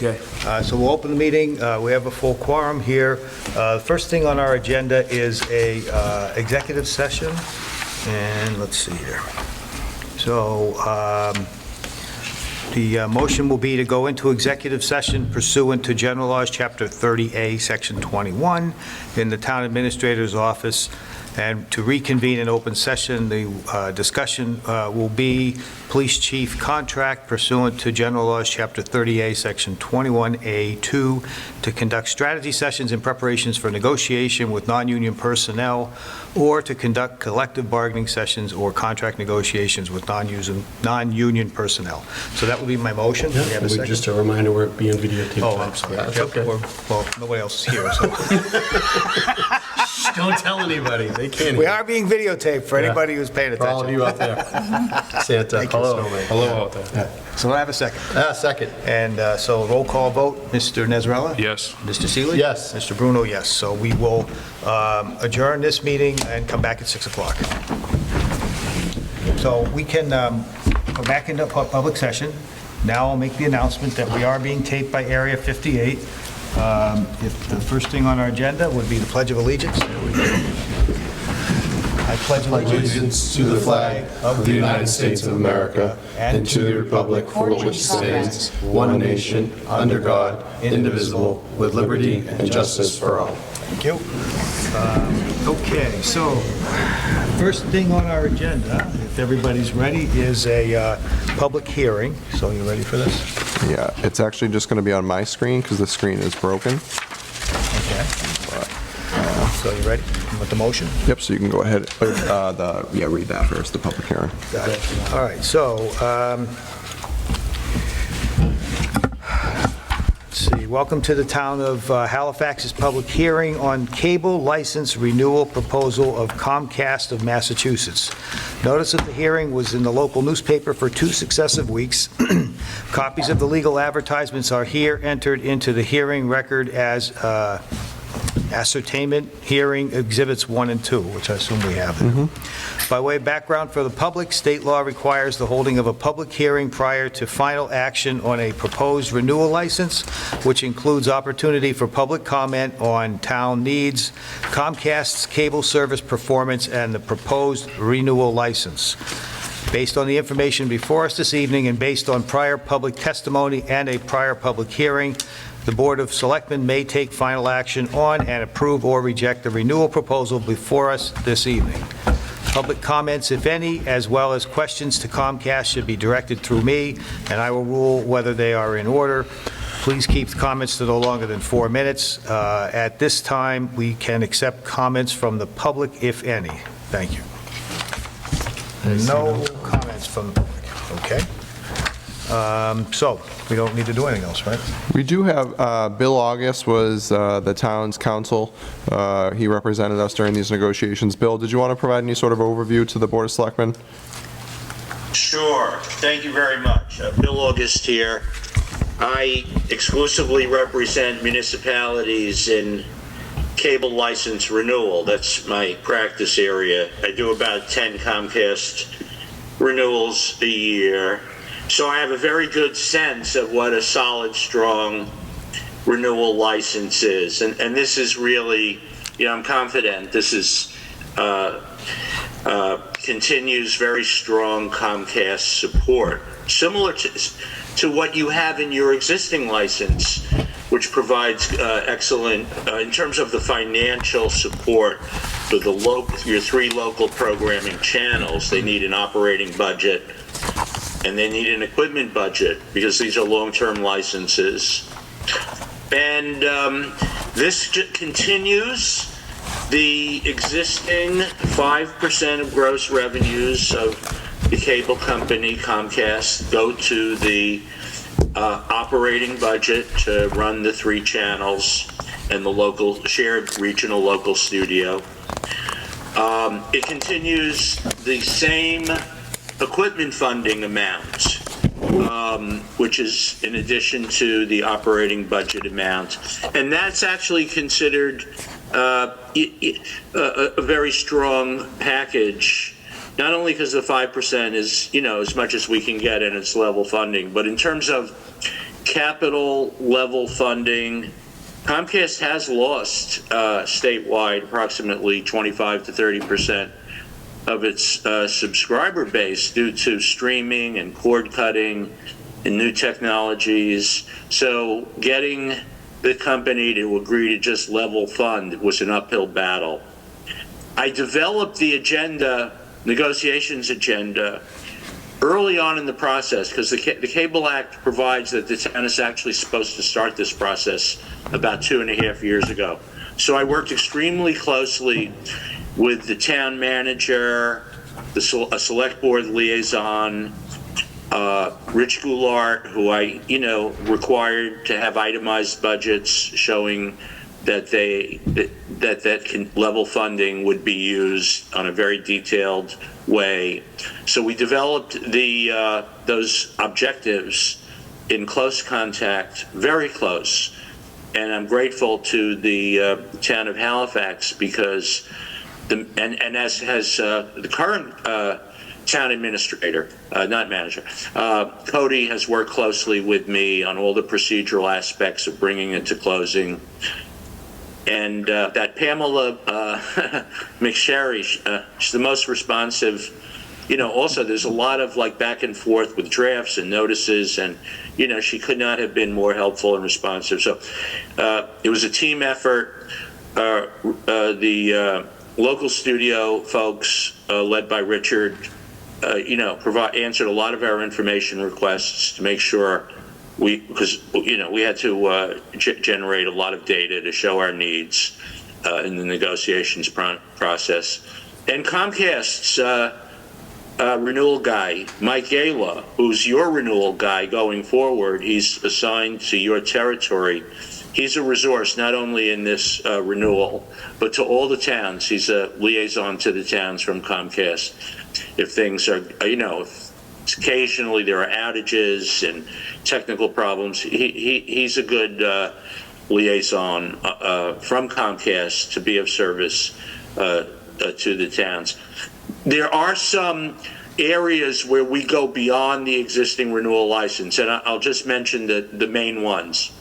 Okay. So we'll open the meeting. We have a full quorum here. The first thing on our agenda is a executive session, and let's see here. So the motion will be to go into executive session pursuant to General Laws, Chapter 30A, Section 21, in the Town Administrator's Office, and to reconvene in open session. The discussion will be Police Chief contract pursuant to General Laws, Chapter 30A, Section 21A2, to conduct strategy sessions and preparations for negotiation with non-union personnel, or to conduct collective bargaining sessions or contract negotiations with non-union personnel. So that would be my motion. Yeah, We have a second? just a reminder, we're being videotaped. Oh, I'm sorry. That's Yep, okay. Well, nobody else is here, so. Don't tell anybody. They can't. We are being videotaped for anybody who's paying For all of attention. you out there. Santa. Hello. Hello out there. So I have a second. Second. And so roll call vote, Mr. Nezrella? Yes. Mr. Seeley? Yes. Mr. Bruno, yes. So we will adjourn this meeting and come back at 6 o'clock. So we can go back into public session. Now I'll make the announcement that we are being taped by Area 58. If the first thing on our agenda would be the Pledge of Allegiance. I pledge allegiance to the flag of the United States of America and to the republic for which it stands, one nation, under God, indivisible, with liberty and justice for all. Thank you. Okay, so first thing on our agenda, if everybody's ready, is a public hearing. So you ready for this? Yeah, it's actually just going to be on my screen because the screen is broken. Okay. So you ready with the motion? Yep, so you can go ahead. Read that first, the public hearing. Got it. All right, so, let's see, welcome to the town of Halifax's public hearing on cable license renewal proposal of Comcast of Massachusetts. Notice of the hearing was in the local newspaper for 2 successive weeks. Copies of the legal advertisements are here entered into the hearing record as ascertainment hearing exhibits 1 and 2, which I assume we have. By way of background for the public, state law requires the holding of a public hearing prior to final action on a proposed renewal license, which includes opportunity for public comment on town needs, Comcast's cable service performance, and the proposed renewal license. Based on the information before us this evening and based on prior public testimony and a prior public hearing, the Board of Selectmen may take final action on and approve or reject the renewal proposal before us this evening. Public comments, if any, as well as questions to Comcast should be directed through me, and I will rule whether they are in order. Please keep the comments to no longer than 4 minutes. At this time, we can accept comments from the public, if any. Thank you. No comments from the public, okay? So, we don't need to do anything else, right? We do have, Bill August was the town's counsel. He represented us during these negotiations. Bill, did you want to provide any sort of overview to the Board of Selectmen? Sure. Thank you very much. Bill August here. I exclusively represent municipalities in cable license renewal. That's my practice area. I do about 10 Comcast renewals a year. So I have a very good sense of what a solid, strong renewal license is. And this is really, I'm confident this is continues very strong Comcast support, similar to what you have in your existing license, which provides excellent, in terms of the financial support for your 3 local programming channels. They need an operating budget, and they need an equipment budget because these are long-term licenses. And this continues the existing 5% of gross revenues of the cable company, Comcast, go to the operating budget to run the 3 channels and the local shared regional local studio. It continues the same equipment funding amount, which is in addition to the operating budget amount. And that's actually considered a very strong package, not only because the 5% is, as much as we can get and it's level funding, but in terms of capital level funding. Comcast has lost statewide approximately 25 to 30% of its subscriber base due to streaming and cord cutting and new technologies. So getting the company to agree to just level fund was an uphill battle. I developed the agenda, negotiations agenda, early on in the process, because the Cable Act provides that the town is actually supposed to start this process about 2.5 years ago. So I worked extremely closely with the town manager, a select board liaison, Rich Goulart, who I, required to have itemized budgets showing that level funding would be used on a very detailed way. So we developed those objectives in close contact, very close, and I'm grateful to the town of Halifax because as has the current town administrator, not manager, Cody has worked closely with me on all the procedural aspects of bringing it to closing. And that Pamela McSherry, she's the most responsive. Also there's a lot of back and forth with drafts and notices, and she could not have been more helpful and responsive. So it was a team effort. The local studio folks, led by Richard, answered a lot of our information requests to make sure because we had to generate a lot of data to show our needs in the negotiations process. And Comcast's renewal guy, Mike Gala, who's your renewal guy going forward, he's assigned to your territory. He's a resource not only in this renewal, but to all the towns. He's a liaison to the towns from Comcast. If things are, if occasionally there are outages and technical problems, he's a good liaison from Comcast to be of service to the towns. There are some areas where we go beyond the existing renewal license, and I'll just mention the main ones.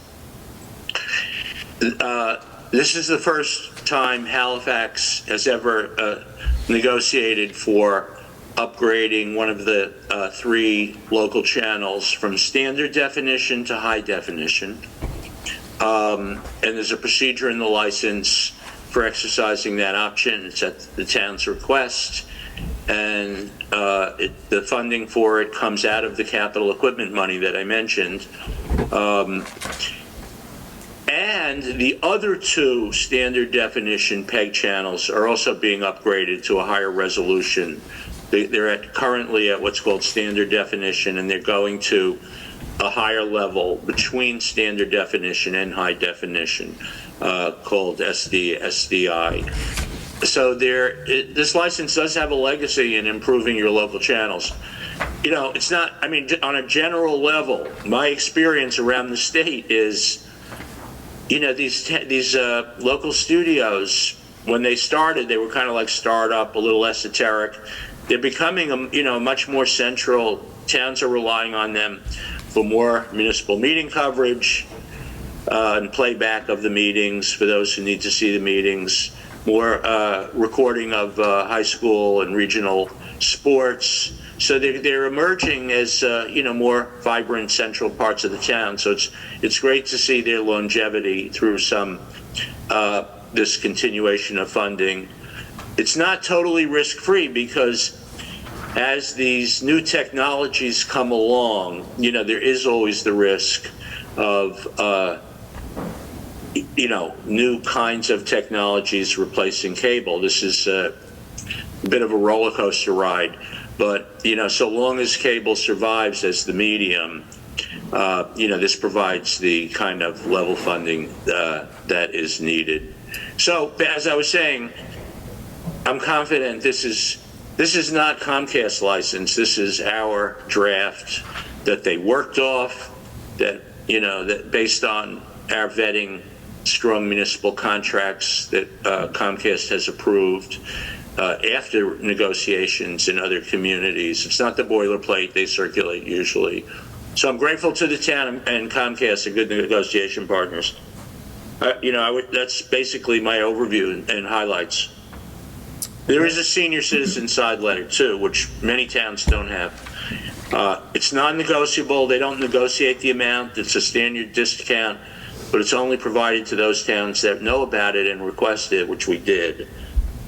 This is the first time Halifax has ever negotiated for upgrading one of the 3 local channels from standard definition to high definition. And there's a procedure in the license for exercising that option. It's at the town's request. And the funding for it comes out of the capital equipment money that I mentioned. And the other 2 standard definition PEG channels are also being upgraded to a higher resolution. They're currently at what's called standard definition, and they're going to a higher level between standard definition and high definition, called SDI. So this license does have a legacy in improving your local channels. It's not, on a general level, my experience around the state is, these local studios, when they started, they were kind of like startup, a little esoteric. They're becoming a much more central. Towns are relying on them for more municipal meeting coverage and playback of the meetings for those who need to see the meetings, more recording of high school and regional sports. So they're emerging as more vibrant central parts of the town. So it's great to see their longevity through some this continuation of funding. It's not totally risk-free because as these new technologies come along, there is always the risk of new kinds of technologies replacing cable. This is a bit of a roller coaster ride. But, so long as cable survives as the medium, this provides the kind of level funding that is needed. So, as I was saying, I'm confident this is not Comcast license. This is our draft that they worked off, that based on our vetting strong municipal contracts that Comcast has approved. After negotiations in other communities. It's not the boilerplate they circulate usually. So I'm grateful to the town and Comcast, are good negotiation partners. That's basically my overview and highlights. There is a senior citizen side letter too, which many towns don't have. It's non-negotiable. They don't negotiate the amount. It's a standard discount, but it's only provided to those towns that know about it and request it, which we did.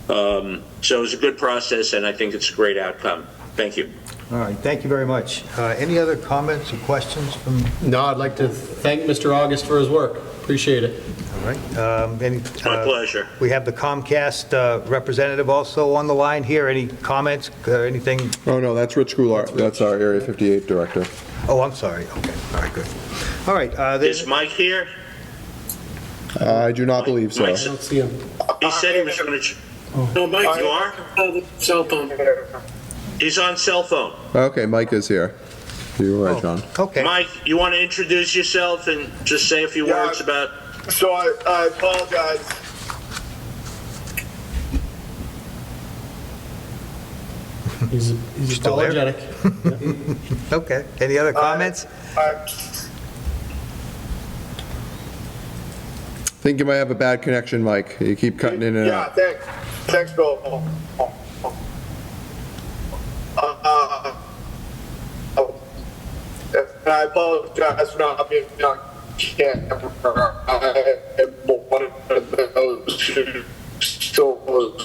So it was a good process, and I think it's a great outcome. Thank you. All right, thank you very much. Any other comments or questions from, No, I'd like to thank Mr. August for his work. Appreciate it. all right? It's my pleasure. We have the Comcast representative also on the line here. Any comments, anything? Oh, no, that's Rich Goulart. That's our Area 58 director. Oh, I'm sorry. Okay, all right, good. All right, Is Mike here? I do not believe so. I don't see him. He said he was going to... No, Mike, You are? cell phone. He's on cell phone. Okay, Mike is here. You were right, John. okay. Mike, you want to introduce yourself and just say a few Yeah. words about... So I apologize. He's Still there? apologetic. Okay, any other comments? I think you might have a bad connection, Mike. You keep cutting in and out. Thanks, Bill. I apologize for not being on camera. I am one of those who still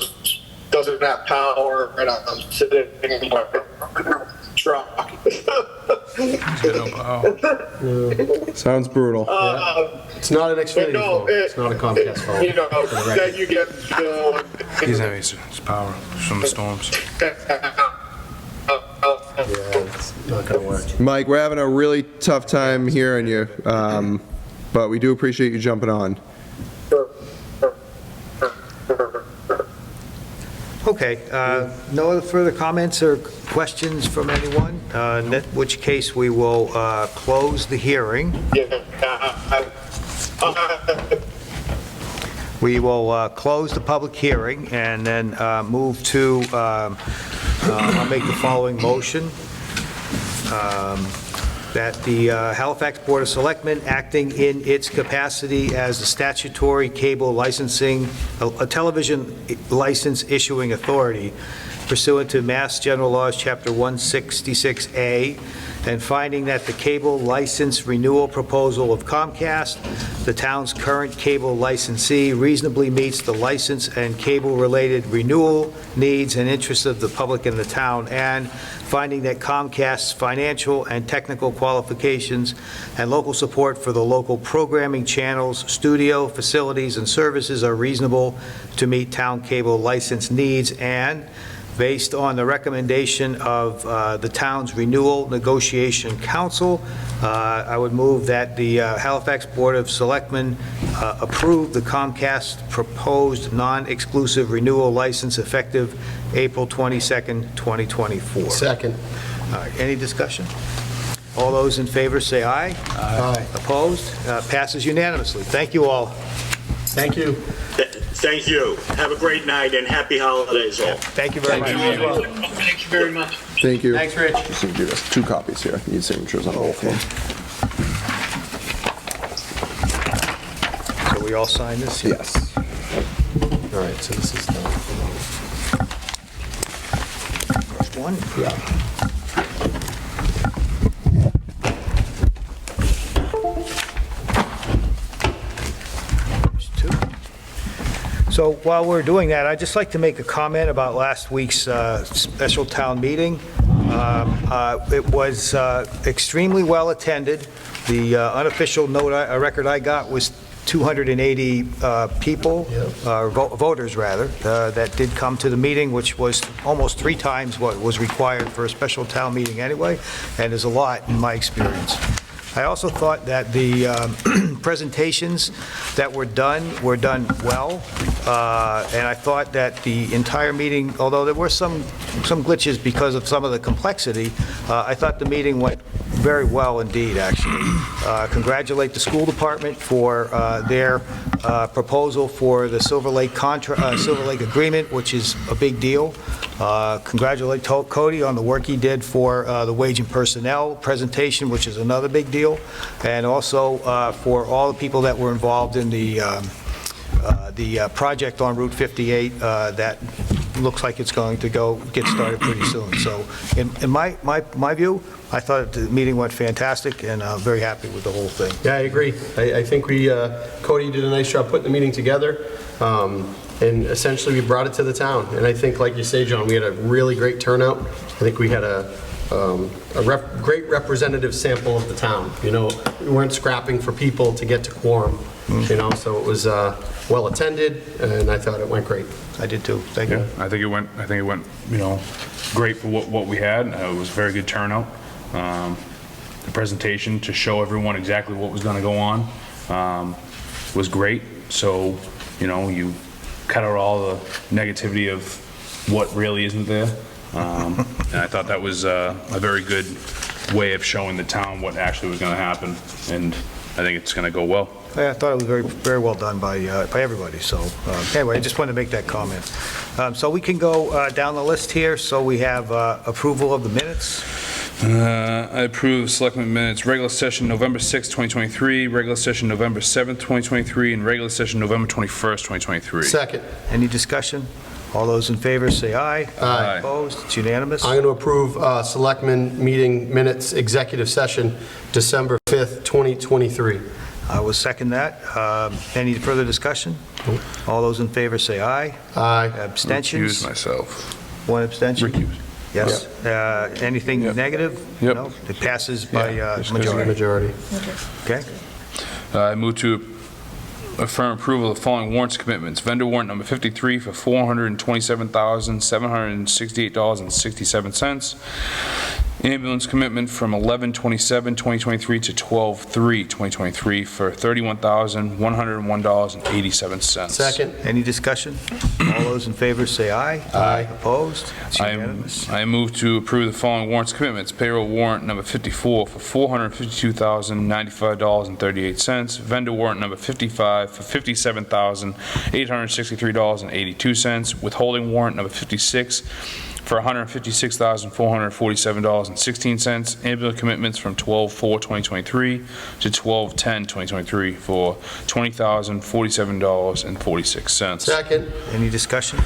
doesn't have power, and I'm sitting in my truck. Sounds brutal. It's not an Xfinity No, phone. It's not a Comcast phone. You know, then you get Bill. He's having his power from the storms. Yeah, it's not going to work. Mike, we're having a really tough time hearing you, but we do appreciate you jumping on. Okay, no other further comments or questions from anyone? In which case, we will close the hearing. We will close the public hearing and then move to, I'll make the following motion, that the Halifax Board of Selectmen, acting in its capacity as a statutory cable licensing, a television license issuing authority pursuant to Mass General Laws, Chapter 166A, and finding that the cable license renewal proposal of Comcast, the town's current cable licensee, reasonably meets the license and cable-related renewal needs and interests of the public and the town, and finding that Comcast's financial and technical qualifications and local support for the local programming channels, studio, facilities, and services are reasonable to meet town cable license needs, and based on the recommendation of the town's renewal negotiation council, I would move that the Halifax Board of Selectmen approve the Comcast proposed non-exclusive renewal license effective April 22nd, 2024. Second. All right, any discussion? All those in favor say aye. Aye. Opposed? Passes unanimously. Thank you all. Thank you. Thank you. Have a great night and happy holidays all. Thank you very much. Thank you very much. Thank you. Thanks, Rich. Just need to do this. 2 copies here. Need signatures on both of them. So we all sign this? Yes. All right, so this is the... First one? Yeah. So while we're doing that, I'd just like to make a comment about last week's special town meeting. It was extremely well attended. The unofficial record I got was 280 people, voters rather, that did come to the meeting, which was almost 3 times what was required for a special town meeting anyway, and is a lot in my experience. I also thought that the presentations that were done well, and I thought that the entire meeting, although there were some glitches because of some of the complexity, I thought the meeting went very well indeed, actually. Congratulate the school department for their proposal for the Silver Lake agreement, which is a big deal. Congratulate Cody on the work he did for the wage and personnel presentation, which is another big deal, and also for all the people that were involved in the project on Route 58 that looks like it's going to get started pretty soon. So in my view, I thought the meeting went fantastic, and I'm very happy with the whole thing. Yeah, I agree. I think Cody did a nice job putting the meeting together, and essentially we brought it to the town. And I think, like you say, John, we had a really great turnout. I think we had a great representative sample of the town. You know, we weren't scrapping for people to get to quorum, you know, so it was well attended, and I thought it went great. I did too. Thank you. I think it went, you know, great for what we had. It was a very good turnout. The presentation to show everyone exactly what was going to go on was great. So, you know, you cut out all the negativity of what really isn't there. And I thought that was a very good way of showing the town what actually was going to happen, and I think it's going to go well. I thought it was very, very well done by everybody. So anyway, I just wanted to make that comment. So we can go down the list here. So we have approval of the minutes. I approve Selectmen minutes, regular session November 6th, 2023, regular session November 7th, 2023, and regular session November 21st, 2023. Second. Any discussion? All those in favor say aye. Aye. Opposed? It's unanimous. I'm going to approve Selectmen meeting minutes, executive session, December 5th, 2023. I will second that. Any further discussion? All those in favor say aye. Aye. Abstentions? Recuse myself. One abstention? Recuse. Yes. Anything negative? Yep. No? It passes by just 'cause majority. Majority. Okay. I move to affirm approval of the following warrants commitments. Vendor warrant number 53 for $427,768.67. Ambulance commitment from 11/27/2023 to 12/3/2023 for $31,101.87. Second. Any discussion? All those in favor say aye. Aye. Opposed? It's unanimous. I move to approve the following warrants commitments. Payroll warrant number 54 for $452,095.38. Vendor warrant number 55 for $57,863.82. Withholding warrant number 56 for $156,447.16. Ambulance commitments from 12/4/2023 to 12/10/2023 for $20,047.46. Second. Any discussion?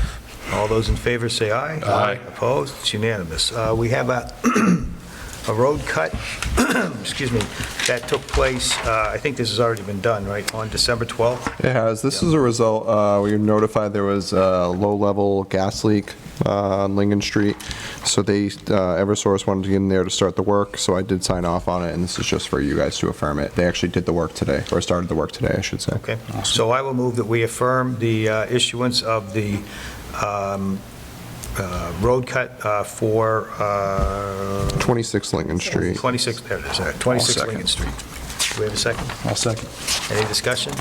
All those in favor say aye. Aye. Opposed? It's unanimous. We have a road cut, excuse me, that took place, I think this has already been done, right, on December 12th? It has. This is a result, we were notified there was a low-level gas leak on Lincoln Street, so they, Eversource wanted to get in there to start the work, so I did sign off on it, and this is just for you guys to affirm it. They actually did the work today, or started the work today, I should say. Okay. So I will move that we affirm the issuance of the road cut for 26 Lincoln Street. 26, there it is, 26 second. Lincoln Street. Do we have a second? I'll second. Any discussion?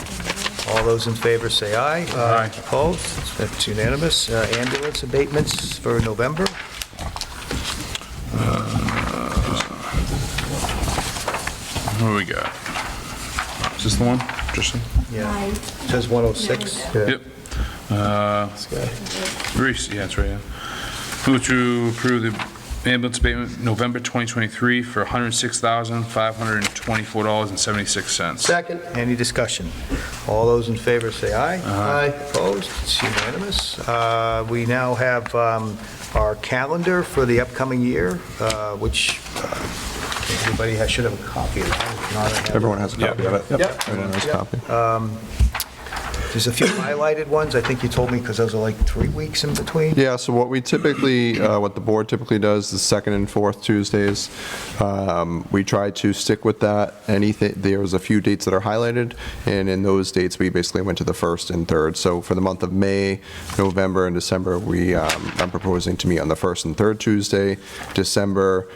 All those in favor say aye. Aye. Opposed? That's unanimous. Ambulance abatements for November. What do we got? Is this the one? Tristan? Yeah. It says 106. Yep. Reese, yeah, that's right, yeah. Move to approve the ambulance abatement November 2023 for $106,524.76. Second. Any discussion? All those in favor say aye. Aye. Opposed? It's unanimous. We now have our calendar for the upcoming year, which everybody should have a copy of that. If not, I have it. Everyone has a copy of it. Yep. Everyone has a copy. There's a few highlighted ones, I think you told me, because those are like 3 weeks in between. Yeah, so what we typically, what the board typically does is second and fourth Tuesdays. We try to stick with that. There was a few dates that are highlighted, and in those dates, we basically went to the first and third. So for the month of May, November, and December, I'm proposing to meet on the first and third Tuesday. December,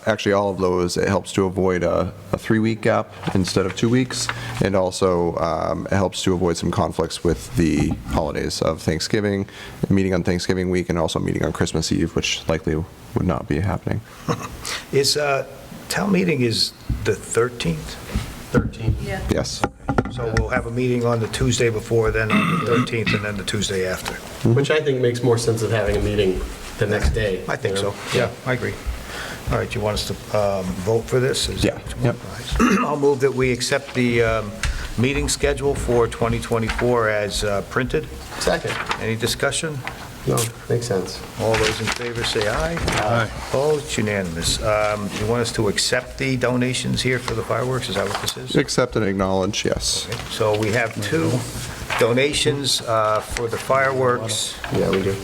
actually all of those, it helps to avoid a 3-week gap instead of 2 weeks, and also it helps to avoid some conflicts with the holidays of Thanksgiving, meeting on Thanksgiving week, and also meeting on Christmas Eve, which likely would not be happening. Is Town meeting is the 13th, 13. Yeah. Yes. so we'll have a meeting on the Tuesday before, then on the 13th, and then the Tuesday after. Which I think makes more sense of having a meeting the next day. I think you know? so, yeah, I agree. All right, you want us to vote for this? Is that Yeah, what you want? I'll move that we accept the meeting schedule for 2024 as printed. Second. Any discussion? No, makes sense. All those in favor say aye. Aye. Opposed, unanimous. You want us to accept the donations here for the fireworks, is that what this is? Accept and acknowledge, yes. So we have 2 donations for the fireworks. Yeah, we do.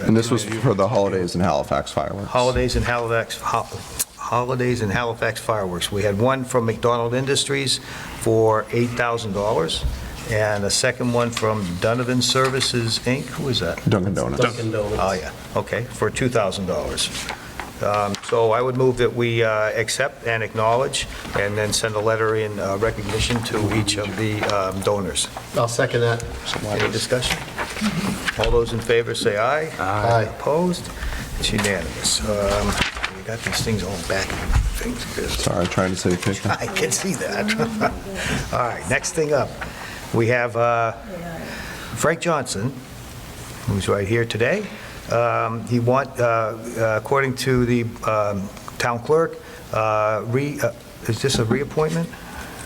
And this was for the holidays in Halifax fireworks. Holidays in Halifax, Holidays in Halifax fireworks. We had one from McDonald Industries for $8,000, and a second one from Donovan Services, Inc. Who is that? Dunkin' Donuts. Dunkin' Donuts. Oh, yeah, okay, for $2,000. So I would move that we accept and acknowledge, and then send a letter in recognition to each of the donors. I'll second that. Any discussion? All those in favor say aye. Aye. Opposed? It's unanimous. We got these things all back in things. Good. Sorry, trying to save paper. I can see that. All right, next thing up, we have Frank Johnson, who's right here today. He according to the town clerk, is this a reappointment?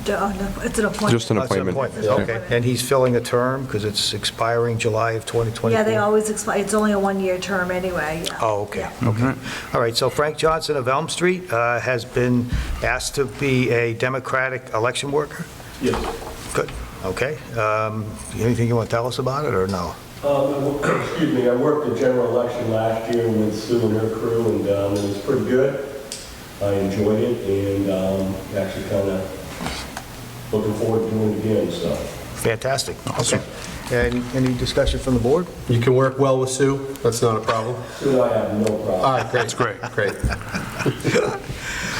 It's an appointment. Just an Oh, it's an appointment. Okay, and he's filling a term because it's expiring July of 2024? Yeah, they always expire, it's only a one-year term anyway. Yeah. Oh, okay, Yeah. okay. All right, so Frank Johnson of Elm Street has been asked to be a Democratic election worker? Yes. Good, okay. Anything you want to tell us about it, or no? Excuse me, I worked the general election last year with Sue and her crew, and it was pretty good. I enjoyed it, and actually kind of looking forward to doing it again, so. Fantastic, okay. And any discussion from the board? You can work well with Sue, that's not a problem. Sue and I have no problem. All right, great. That's great. Great,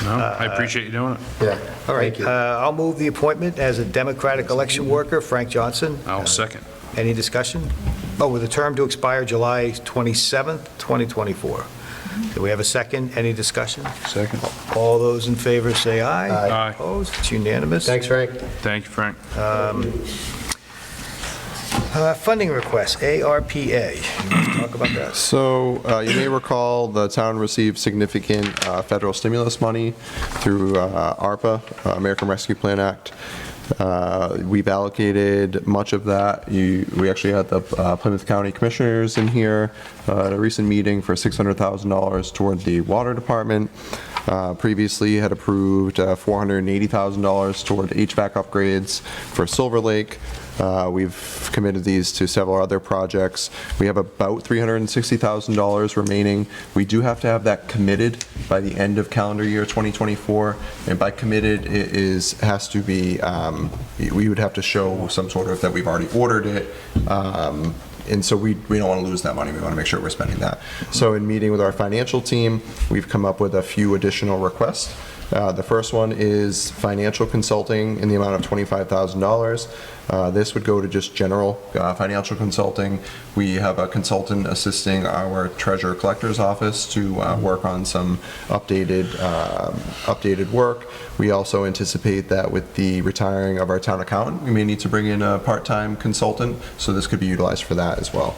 No, I appreciate you doing it. yeah. All right, Thank you. I'll move the appointment as a Democratic election worker, Frank Johnson. I'll second. Any discussion? Oh, with a term to expire July 27th, 2024. Do we have a second? Any discussion? Second. All those in favor say aye. Aye. Opposed? It's unanimous. Thanks, Frank. Thank you, Frank. Funding request, ARPA. You want to talk about that? So you may recall the town received significant federal stimulus money through ARPA, American Rescue Plan Act. We've allocated much of that. We actually had the Plymouth County Commissioners in here at a recent meeting for $600,000 toward the water department. Previously had approved $480,000 toward HVAC upgrades for Silver Lake. We've committed these to several other projects. We have about $360,000 remaining. We do have to have that committed by the end of calendar year 2024. And by committed, it has to be, we would have to show some sort of that we've already ordered it. And so we don't want to lose that money. We want to make sure we're spending that. So in meeting with our financial team, we've come up with a few additional requests. The first one is financial consulting in the amount of $25,000. This would go to just general financial consulting. We have a consultant assisting our treasurer collector's office to work on some updated work. We also anticipate that with the retiring of our town accountant, we may need to bring in a part-time consultant, so this could be utilized for that as well.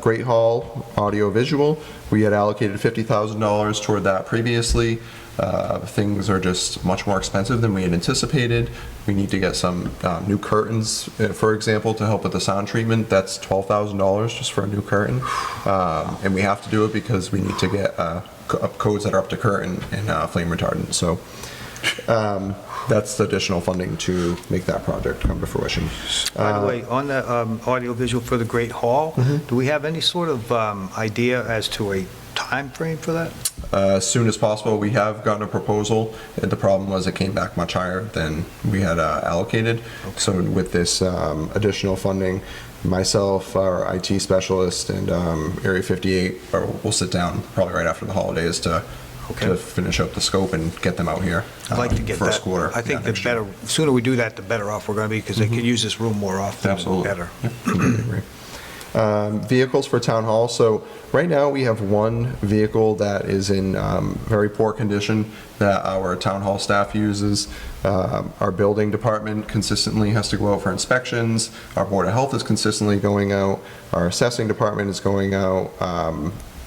Great Hall audio visual, we had allocated $50,000 toward that previously. Things are just much more expensive than we had anticipated. We need to get some new curtains, for example, to help with the sound treatment. That's $12,000 just for a new curtain. And we have to do it because we need to get codes that are up to curtain and flame retardant. So that's the additional funding to make that project come to fruition. By the way, on the audiovisual for the Great Hall, do we have any sort of idea as to a time frame for that? As soon as possible. We have gotten a proposal. The problem was it came back much higher than we had allocated. Okay. So with this additional funding, myself, our IT specialist, and Area 58 will sit down probably right after the holidays to finish up the scope and get them out here. I'd like to get first that. quarter. I think the sooner we do that, the better off we're going to be, because they could use this room more often. Absolutely. Better. Yep. Completely agree. Vehicles for town hall. So right now, we have one vehicle that is in very poor condition that our town hall staff uses. Our building department consistently has to go out for inspections. Our Board of Health is consistently going out. Our assessing department is going out.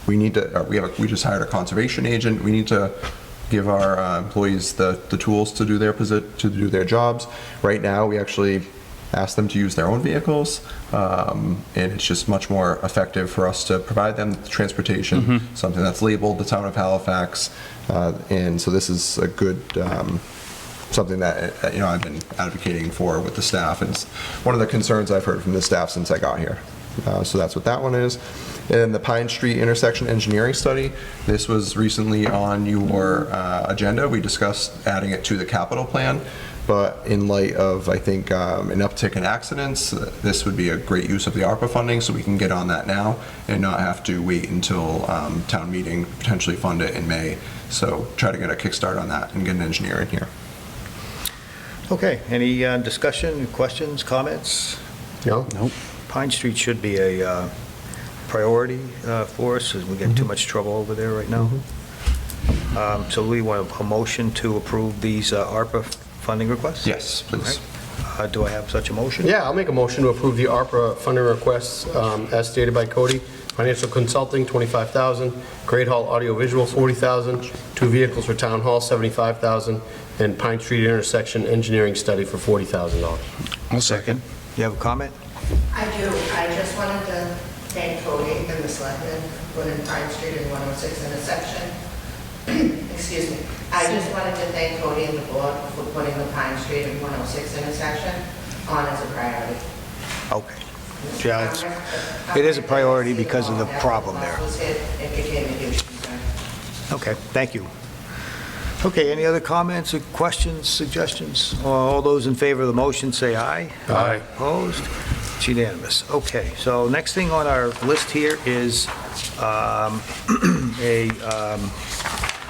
We need to, we just hired a conservation agent. We need to give our employees the tools to do their jobs. Right now, we actually ask them to use their own vehicles, and it's just much more effective for us to provide them transportation, something that's labeled the town of Halifax, and so this is a good something that I've been advocating for with the staff, and it's one of the concerns I've heard from the staff since I got here. So that's what that one is. And then the Pine Street intersection engineering study. This was recently on your agenda. We discussed adding it to the capital plan. But in light of, I think, an uptick in accidents, this would be a great use of the ARPA funding, so we can get on that now and not have to wait until town meeting, potentially fund it in May. So try to get a kickstart on that and get an engineer in here. Okay, any discussion, questions, comments? No? Nope. Pine Street should be a priority for us, as we get too much trouble over there right now. So we want a motion to approve these ARPA funding requests? Yes, please. All right. Do I have such a motion? Yeah, I'll make a motion to approve the ARPA funding requests as stated by Cody. Financial consulting, $25,000. Great Hall audiovisual, $40,000. 2 vehicles for town hall, $75,000. And Pine Street intersection engineering study for $40,000. I'll second. You have a comment? I do. I just wanted to thank Cody and the Selectmen for putting Pine Street and 106 intersection. Excuse me. I just wanted to thank Cody and the board for putting the Pine Street and 106 intersection on as a priority. Okay. Yeah, it is a priority because of the problem there. It became a huge concern. Okay, thank you. Okay, any other comments or questions, suggestions? All those in favor of the motion say aye. Aye. Opposed? It's unanimous. Okay, so next thing on our list here is a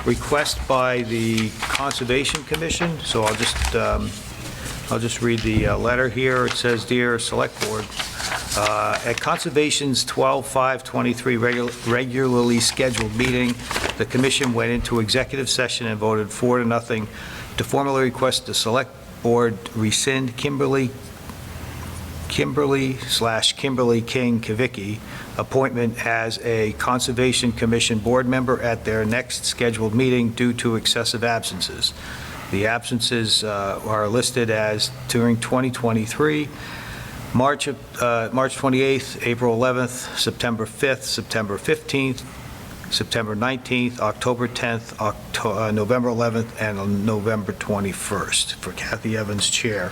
request by the Conservation Commission. So I'll just read the letter here. It says, "Dear Select Board, at Conservation's 12/5/23 regularly scheduled meeting, the Commission went into executive session and voted 4-0 to formally request the Select Board rescind Kimberly King Kavicki appointment as a Conservation Commission board member at their next scheduled meeting due to excessive absences. The absences are listed as during 2023, March 28th, April 11th, September 5th, September 15th, September 19th, October 10th, November 11th, and November 21st for Kathy Evans, Chair.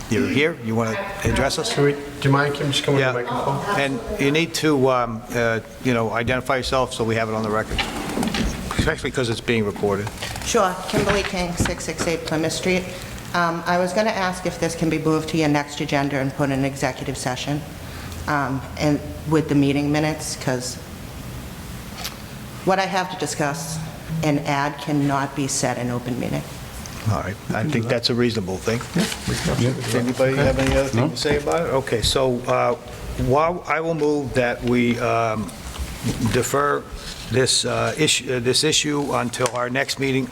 You're here? You want to address us? Do you mind, Kim, just coming to Yeah. the microphone? And you need to, identify yourself so we have it on the record, especially because it's being recorded. Sure. Kimberly King, 668 Plymouth Street. I was going to ask if this can be moved to your next agenda and put in an executive session and with the meeting minutes, because what I have to discuss and add cannot be said in open meeting. All right, I think that's a reasonable thing. Does anybody have any other thing to say about it? Okay, so while I will move that we defer this issue until our next meeting,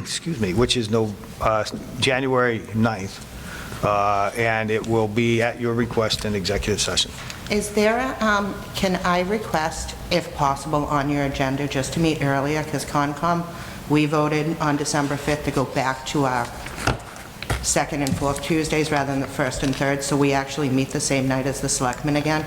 excuse me, which is January 9th, and it will be at your request in executive session. Is there, can I request, if possible, on your agenda, just to meet earlier, because Concom, we voted on December 5th to go back to our second and fourth Tuesdays rather than the first and third, so we actually meet the same night as the Selectmen again,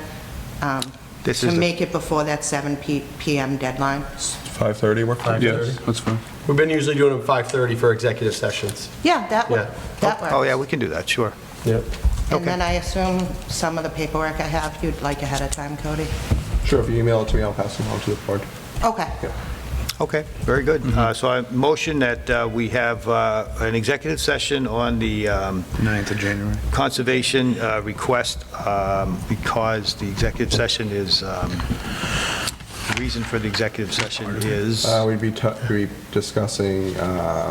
to make it before that 7 p.m. deadline. 5:30 work? Yes, that's fine. We've been usually doing them 5:30 for executive sessions. Yeah, that Yeah. works. Oh, yeah, we can do that, sure. Yep. And then I assume some of the paperwork I have, you'd like ahead of time, Cody? Sure, if you email it to me, I'll pass it on to the board. Okay. Okay, very good. So I motion that we have an executive session on the 9th of January. conservation request because the executive session is reason for the executive session is We'd be discussing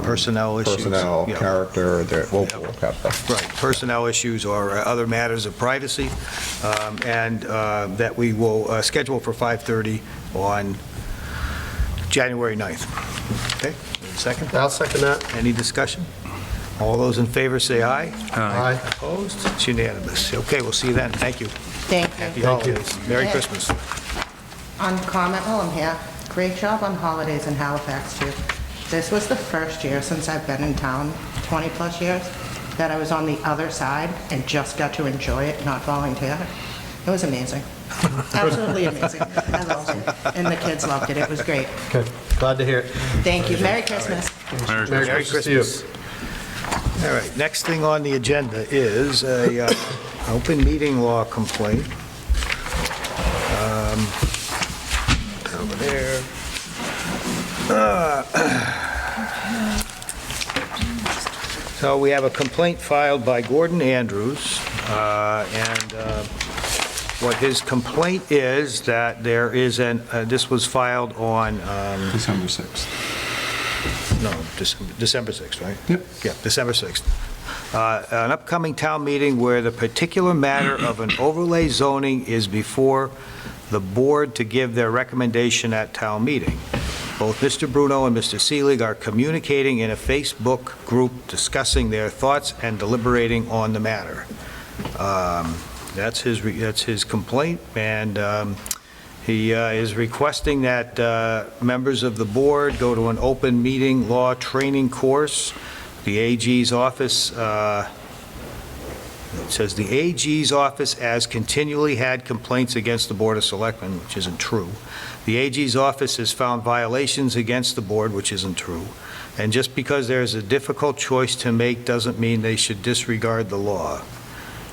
personnel issues. Personnel, Yeah. character, we'll have that. Right, personnel issues or other matters of privacy, and that we will schedule for 5:30 on January 9th. Okay, second? I'll second that. Any discussion? All those in favor say aye. Aye. Opposed? It's unanimous. Okay, we'll see you then. Thank you. Thank you. Happy holidays. Merry Yeah. Christmas. On comment while I'm here, great job on holidays in Halifax, too. This was the first year since I've been in town, 20-plus years, that I was on the other side and just got to enjoy it, not volunteer. It was amazing. Absolutely amazing. I loved it. And the kids loved it. It was great. Good. Glad to hear it. Thank you. Merry Christmas. Merry Christmas to you. All right, next thing on the agenda is a open meeting law complaint. Over there. So we have a complaint filed by Gordon Andrews, and what his complaint is that there is this was filed on, December 6th. no, December 6th, right? Yep. Yeah, December 6th. An upcoming town meeting where the particular matter of an overlay zoning is before the board to give their recommendation at town meeting. Both Mr. Bruno and Mr. Seelig are communicating in a Facebook group discussing their thoughts and deliberating on the matter. That's his complaint, and he is requesting that members of the board go to an open meeting law training course. The AG's office, it says the AG's office has continually had complaints against the Board of Selectmen, which isn't true. The AG's office has found violations against the board, which isn't true. And just because there's a difficult choice to make doesn't mean they should disregard the law.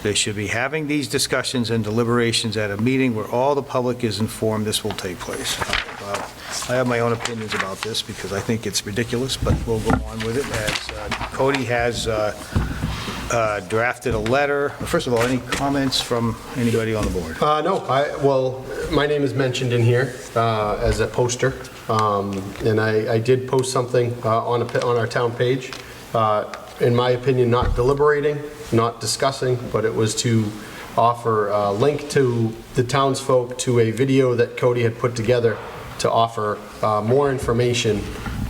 They should be having these discussions and deliberations at a meeting where all the public is informed this will take place. Well, I have my own opinions about this because I think it's ridiculous, but we'll go on with it as Cody has drafted a letter. First of all, any comments from anybody on the board? No, well, my name is mentioned in here as a poster, and I did post something on our town page. In my opinion, not deliberating, not discussing, but it was to offer a link to the townsfolk to a video that Cody had put together to offer more information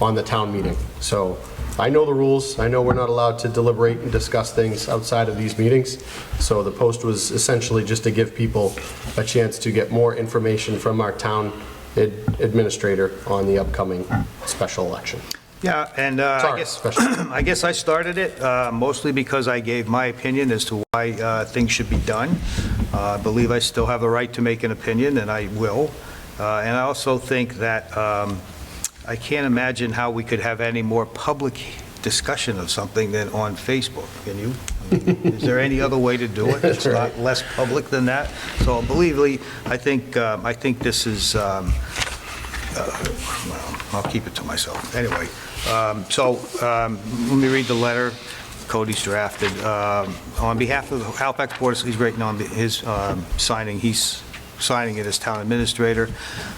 on the town meeting. So I know the rules. I know we're not allowed to deliberate and discuss things outside of these meetings. So the post was essentially just to give people a chance to get more information from our town administrator on the upcoming special election. Yeah, and Sorry, I guess I started it mostly because I gave my opinion as to why things should be done. I believe I still have the right to make an opinion, and I will. And I also think that I can't imagine how we could have any more public discussion of something than on Facebook. Can you? Is there any other way to do it? It's not less public than that. So believe me, I think this is, well, I'll keep it to myself. Anyway, let me read the letter Cody's drafted. On behalf of the Halifax Board, he's writing on his signing. He's signing it as town administrator.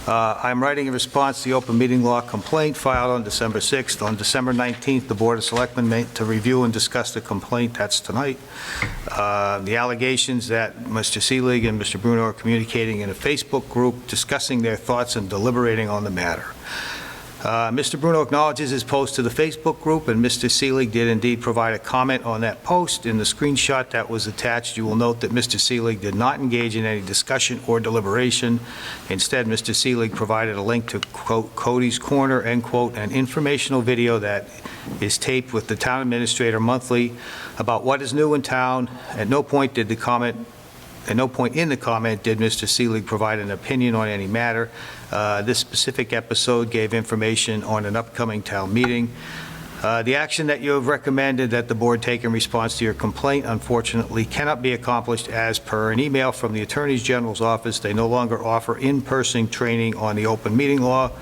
I'm writing in response to the open meeting law complaint filed on December 6th. On December 19th, the Board of Selectmen met to review and discuss the complaint. That's tonight. The allegations that Mr. Seelig and Mr. Bruno are communicating in a Facebook group discussing their thoughts and deliberating on the matter. Mr. Bruno acknowledges his post to the Facebook group, and Mr. Seelig did indeed provide a comment on that post. In the screenshot that was attached, you will note that Mr. Seelig did not engage in any discussion or deliberation. Instead, Mr. Seelig provided a link to, quote, Cody's Corner, end quote, an informational video that is taped with the town administrator monthly about what is new in town. At no point in the comment did Mr. Seelig provide an opinion on any matter. This specific episode gave information on an upcoming town meeting. The action that you have recommended that the board take in response to your complaint unfortunately cannot be accomplished as per an email from the Attorney General's office. They no longer offer in-person training on the open meeting law.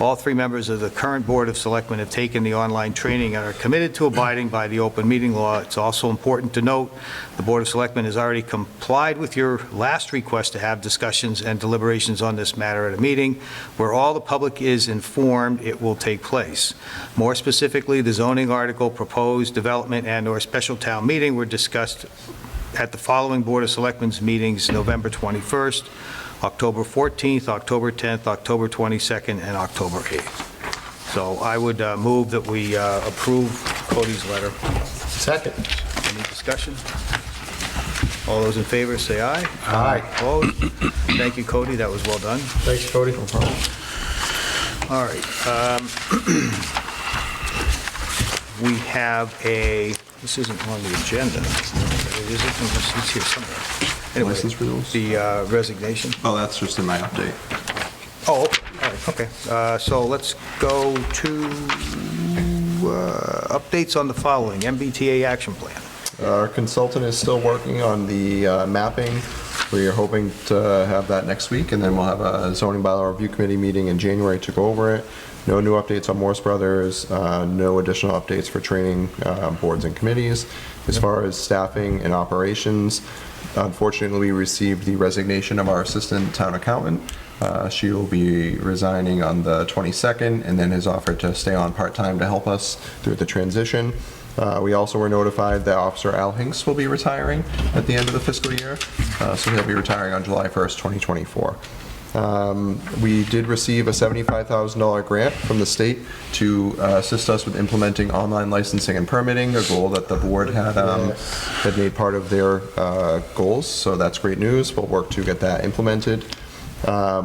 All 3 members of the current Board of Selectmen have taken the online training and are committed to abiding by the open meeting law. It's also important to note the Board of Selectmen has already complied with your last request to have discussions and deliberations on this matter at a meeting where all the public is informed it will take place. More specifically, the zoning article, proposed development, and/or special town meeting were discussed at the following Board of Selectmen's meetings, November 21st, October 14th, October 10th, October 22nd, and October 8th. So I would move that we approve Cody's letter. Second. Any discussion? All those in favor, say aye. Aye. Opposed? Thank you, Cody, that was well done. Thanks, Cody. All right. We have this isn't on the agenda. Is it? It's here somewhere. Anyway, License renewals? The resignation. Oh, that's just in my update. Oh, okay. All right, okay. So let's go to updates on the following. MBTA action plan. Our consultant is still working on the mapping. We are hoping to have that next week, and then we'll have a zoning bylaw review committee meeting in January to go over it. No new updates on Morse Brothers, no additional updates for training boards and committees. As far as staffing and operations, unfortunately, we received the resignation of our assistant town accountant. She will be resigning on the 22nd, and then has offered to stay on part-time to help us through the transition. We also were notified that Officer Al Hinks will be retiring at the end of the fiscal year, so he'll be retiring on July 1st, 2024. We did receive a $75,000 grant from the state to assist us with implementing online licensing and permitting, a goal that the board had made part of their goals, so that's great news. We'll work to get that implemented.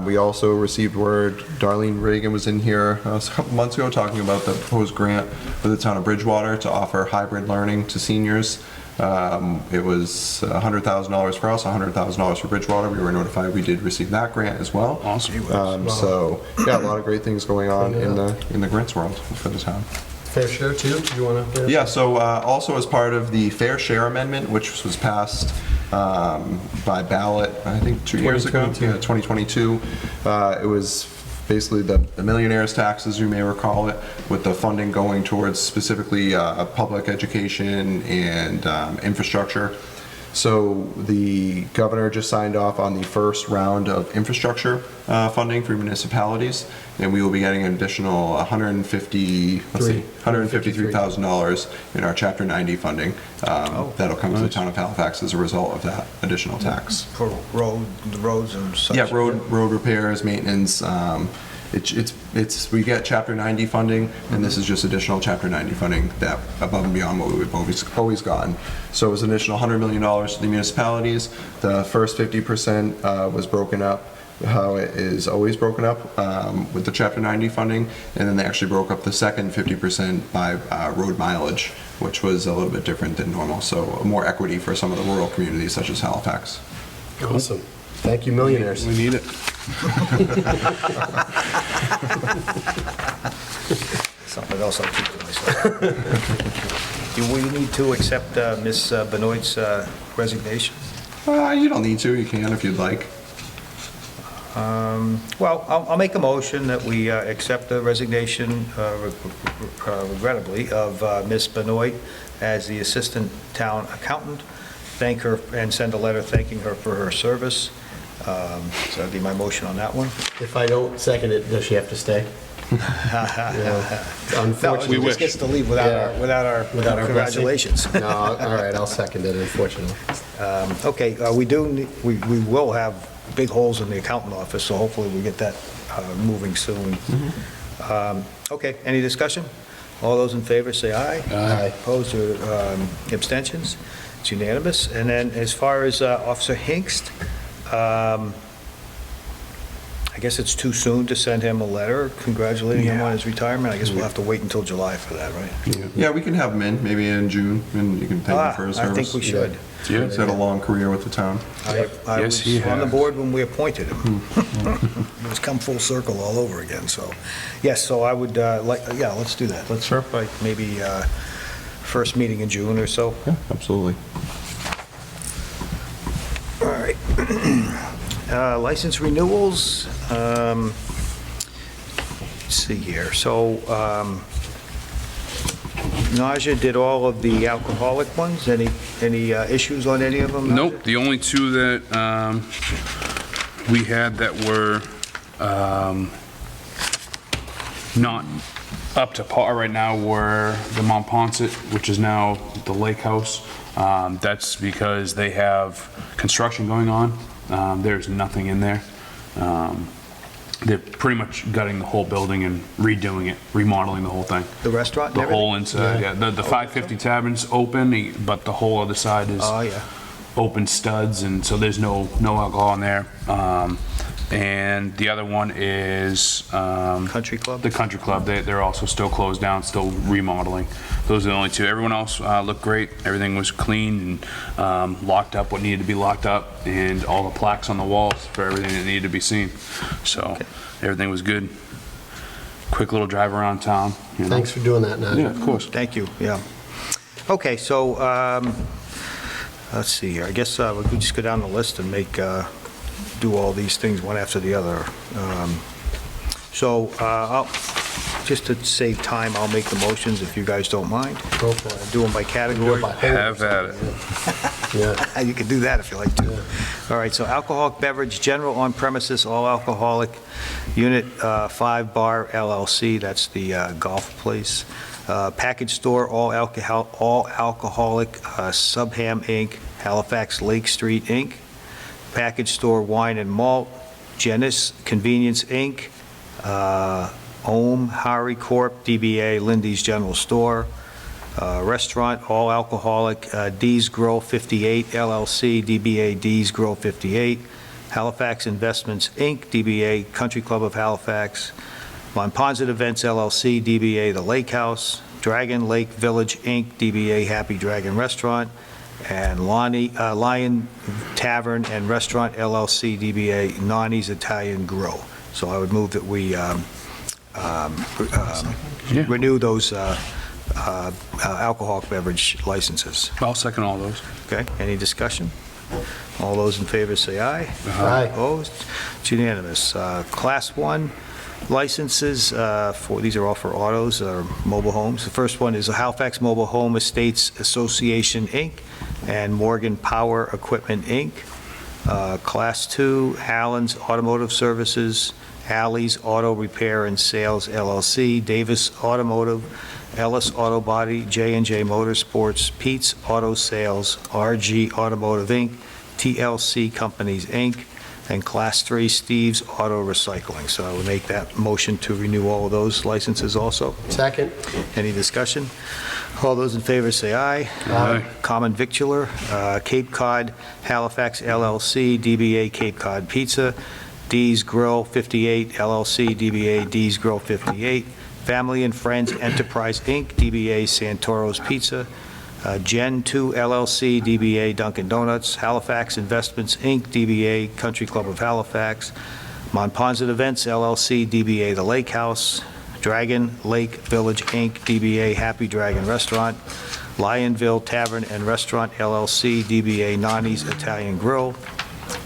We also received word, Darlene Reagan was in here a couple months ago talking about the proposed grant for the town of Bridgewater to offer hybrid learning to seniors. It was $100,000 for us, $100,000 for Bridgewater. We were notified we did receive that grant as well. Awesome. So, yeah, a lot of great things going on in the grants world for the town. Fair share, too? Do you want to? Yeah, so also as part of the Fair Share Amendment, which was passed by ballot, I think 2 years ago, 2022, it was basically the millionaire's tax, as you may recall it, with the funding going towards specifically public education and infrastructure. So the governor just signed off on the first round of infrastructure funding for municipalities, and we will be getting an additional $153,000 in our Chapter 90 funding. That'll come to the town of Halifax as a result of that additional tax. For roads and such. Yeah, road repairs, maintenance. We get Chapter 90 funding, and this is just additional Chapter 90 funding that above and beyond what we've always gotten. So it was an additional $100 million to the municipalities. The first 50% was broken up how it is always broken up with the Chapter 90 funding, and then they actually broke up the second 50% by road mileage, which was a little bit different than normal. So more equity for some of the rural communities such as Halifax. Awesome. Thank you, millionaires. We need it. Something else I'll keep to myself. Do we need to accept Ms. Benoit's resignation? You don't need to. You can if you'd like. Well, I'll make a motion that we accept the resignation, regrettably, of Ms. Benoit as the Assistant Town Accountant. Thank her and send a letter thanking her for her service. So that'd be my motion on that one. If I don't second it, does she have to stay? Unfortunately. No, she just gets to leave without our congratulations. No, all right, I'll second it, unfortunately. Okay, we will have big holes in the accountant office, so hopefully we get that moving soon. Okay, any discussion? All those in favor say aye. Aye. Opposed or abstentions? It's unanimous. And then as far as Officer Hinkst, I guess it's too soon to send him a letter congratulating him on his retirement. I guess we'll have to wait until July for that, right? Yeah, we can have him in, maybe in June, and you can thank him for his service. I think we should. He's had a long career with the town. I Yes, he was on the has. board when we appointed him. It's come full circle all over again, so, yes, so I would, let's do that. Let's, like, maybe first meeting in June or so. Yeah, absolutely. All right. License renewals, let's see here. So, Naja did all of the alcoholic ones. Any issues on any of them? Naja? Nope, the only two that we had that were not up to par right now were the Mont Ponce, which is now the Lake House. That's because they have construction going on. There's nothing in there. They're pretty much gutting the whole building and redoing it, remodeling the whole thing. The restaurant and The whole everything? inside, yeah. The 550 Tavern's open, but the whole other side is Oh, yeah. open studs, and so there's no alcohol in there. And the other one is Country Club? the Country Club. They're also still closed down, still remodeling. Those are the only two. Everyone else looked great. Everything was clean and locked up what needed to be locked up, and all the plaques on the walls for everything that needed to be seen. So everything was good. Quick little drive around town. You know. Thanks for doing that, Naja. Yeah, of course. Thank you, yeah. Okay, so, let's see here. I guess we could just go down the list and do all these things one after the other. Just to save time, I'll make the motions if you guys don't mind. Go for it. Do them by category. Have at it. Yeah. You can do that if you like to. All right, so alcoholic beverage, general on premises, all alcoholic, Unit 5 Bar LLC, that's the golf place. Package store, all alcoholic, Subham Inc., Halifax Lake Street Inc., Package store, wine and malt, Genis Convenience Inc., Ohm Hari Corp., DBA Lindy's General Store, restaurant, all alcoholic, D's Grill 58 LLC, DBA D's Grill 58, Halifax Investments Inc., DBA Country Club of Halifax, Monponsit Events LLC, DBA The Lake House, Dragon Lake Village Inc., DBA Happy Dragon Restaurant, and Lion Tavern and Restaurant LLC, DBA Nani's Italian Grill. So I would move that we renew those alcoholic beverage licenses. I'll second all those. Okay, any discussion? All those in favor say aye. Aye. Opposed? It's unanimous. Class 1 licenses, these are all for autos or mobile homes. The first one is the Halifax Mobile Home Estates Association, Inc., and Morgan Power Equipment, Inc. Class 2, Allen's Automotive Services, Alley's Auto Repair and Sales, LLC, Davis Automotive, Ellis Auto Body, J&J Motorsports, Pete's Auto Sales, RG Automotive, Inc., TLC Companies, Inc., and Class 3, Steve's Auto Recycling. So I will make that motion to renew all of those licenses also. Second. Any discussion? All those in favor say aye. Aye. Common Victular, Cape Cod Halifax LLC, DBA Cape Cod Pizza, D's Grill 58 LLC, DBA D's Grill 58, Family and Friends Enterprise, Inc., DBA Santoro's Pizza, Gen 2 LLC, DBA Dunkin' Donuts, Halifax Investments, Inc., DBA Country Club of Halifax, Monponsit Events LLC, DBA The Lake House, Dragon Lake Village, Inc., DBA Happy Dragon Restaurant, Lionville Tavern and Restaurant LLC, DBA Nani's Italian Grill,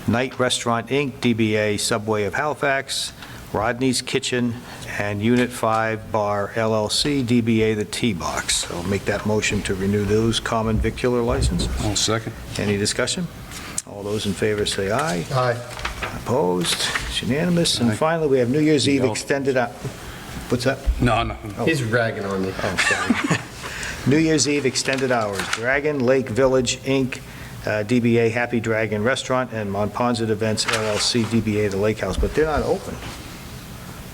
Night Restaurant, Inc., DBA Subway of Halifax, Rodney's Kitchen, and Unit 5 Bar LLC, DBA The Tea Box. So I'll make that motion to renew those common vicular licenses. I'll second. Any discussion? All those in favor say aye. Aye. Opposed? It's unanimous. And finally, we have New Year's Eve extended out. What's that? No, no. He's ragging on me. Oh, sorry. New Year's Eve extended hours. Dragon Lake Village, Inc., DBA Happy Dragon Restaurant, and Monponsit Events LLC, DBA The Lake House, but they're not open.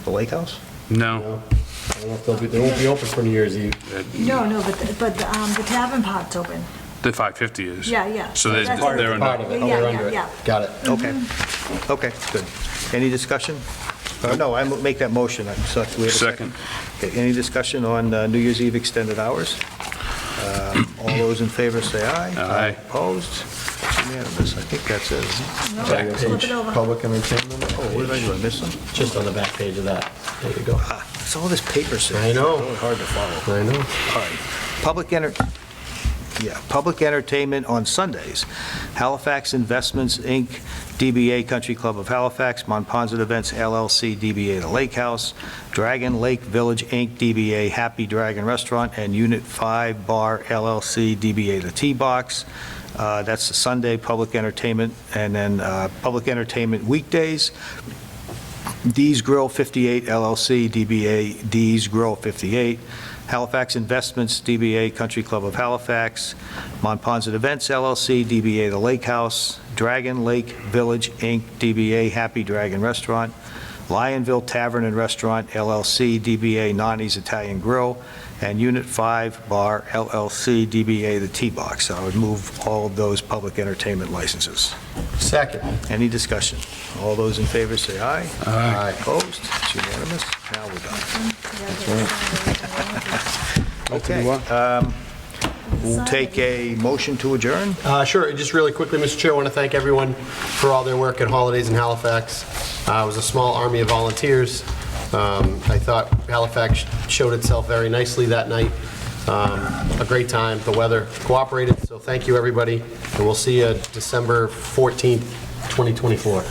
The Lake House? No. I don't know if they won't be open for New Year's Eve. No, but the tavern pot's open. The 550 is. Yeah, yeah. So That's they're it. under. Part of it. Yeah, They're yeah, under it. yeah. Got it. Okay. Okay, good. Any discussion? No, I make that motion. So do we have a second? Okay, any discussion on New Year's Eve extended hours? All those in favor say aye. Aye. Opposed? Unanimous. I think that's it. No, Back flip page, it over. public entertainment. Oh, what did I do? I miss them? Just on the back page of that. There you go. It's all this paper stuff. I know. It's really hard to follow. I know. All right. Public entertainment on Sundays. Halifax Investments, Inc., DBA Country Club of Halifax, Monpont Events, LLC, DBA The Lake House, Dragon Lake Village, Inc., DBA Happy Dragon Restaurant, and Unit 5 Bar, LLC, DBA The Tea Box. That's the Sunday public entertainment. And then public entertainment weekdays. D's Grill 58 LLC, DBA D's Grill 58, Halifax Investments, DBA Country Club of Halifax, Monpont Events LLC, DBA The Lake House, Dragon Lake Village, Inc., DBA Happy Dragon Restaurant, Lionville Tavern and Restaurant LLC, DBA Nani's Italian Grill, and Unit 5 Bar LLC, DBA The Tea Box. I would move all of those public entertainment licenses. Second. Any discussion? All those in favor say aye. Aye. Opposed? It's unanimous. Now we're done. Okay. We'll take a motion to adjourn. Sure, just really quickly, Mr. Chair, I want to thank everyone for all their work at Holidays in Halifax. It was a small army of volunteers. I thought Halifax showed itself very nicely that night. A great time. The weather cooperated, so thank you, everybody, and we'll see you December 14th, 2024.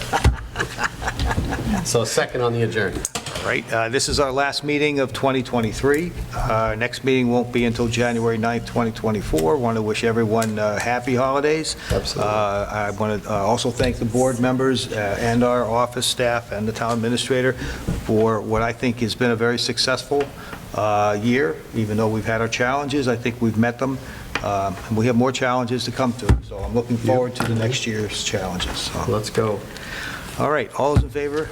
So second on the adjourn. Right, this is our last meeting of 2023. Our next meeting won't be until January 9th, 2024. Want to wish everyone happy holidays. Absolutely. I want to also thank the board members and our office staff and the town administrator for what I think has been a very successful year. Even though we've had our challenges, I think we've met them. And we have more challenges to come to. So I'm looking forward to the next year's challenges. So. Let's go. All right, all those in favor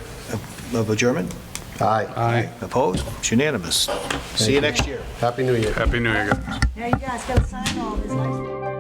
of adjournment? Aye. Aye. Opposed? It's unanimous. See you next year. Happy New Year. Happy New Year, guys. Now you guys gotta sign all this nice.